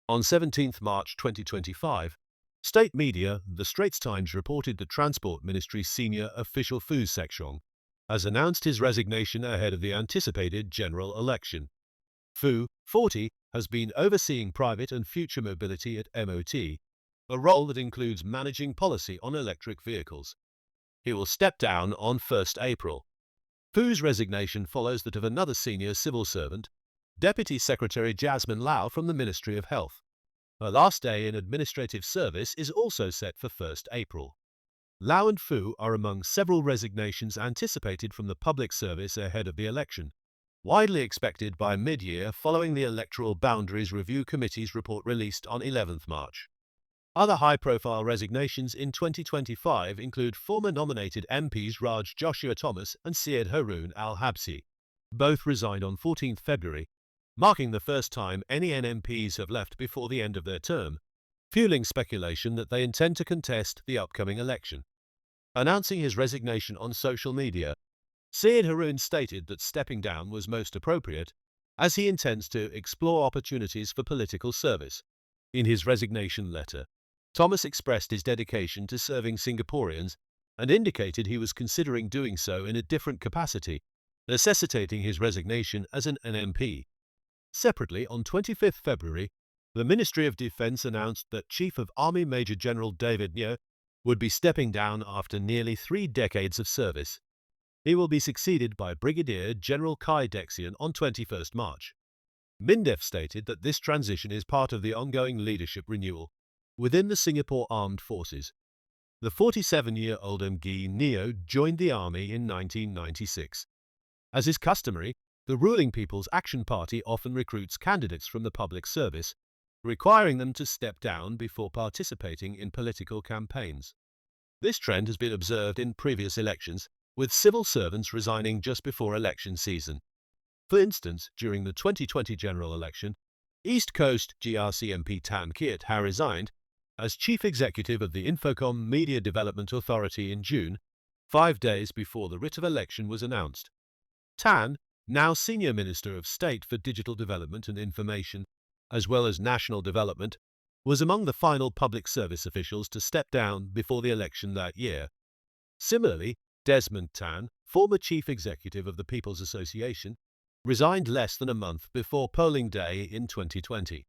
On 17th March 2025, state media, the Straits Times reported the Transport Ministry's senior official Cexiang has announced his resignation ahead of the anticipated general election. Fu, 40, has been overseeing private and future mobility at MOT, a role that includes managing policy on electric vehicles. He will step down on 1st April. Fu's resignation follows that of another senior civil servant, Deputy Secretary Jasmin from the Ministry of Health. Her last day in administrative service is also set for 1st April. Lau and Fu are among several resignations anticipated from the public service ahead of the election, widely expected by mid-year following the Electoral Boundaries Review Committee's report released on 11th March. Other high-profile resignations in 2025 include former nominated MPs Raj Joshua Thomas and Syed Harun al-Habsi. Both resigned on 14th February, marking the first time any NMPs have left before the end of their term, fueling speculation that they intend to contest the upcoming election. Announcing his resignation on social media, Syed Harun stated that stepping down was most appropriate, as he intends to explore opportunities for political service. In his resignation letter, Thomas expressed his dedication to serving Singaporeans and indicated he was considering doing so in a different capacity, necessitating his resignation as an NMP. Separately, on 25th February, the Ministry of Defence announced that Chief of Army Major General David Nyo would be stepping down after nearly 3 decades of service. He will be succeeded by Brigadier General Cexiang on 21st March. MINDEF stated that this transition is part of the ongoing leadership renewal within the Singapore Armed Forces. The 47-year-old MG Neo joined the army in 1996. As is customary, the ruling People's Action Party often recruits candidates from the public service, requiring them to step down before participating in political campaigns. This trend has been observed in previous elections, with civil servants resigning just before election season. For instance, during the 2020 general election, East Coast GRC MP Tan Kiat has resigned as Chief Executive of the Infocom Media Development Authority in June, 5 days before the writ of election was announced. Tan, now Senior Minister of State for Digital Development and Information, as well as National Development, was among the final public service officials to step down before the election that year. Similarly, Desmond Tan, former Chief Executive of the People's Association, resigned less than a month before polling day in 2020.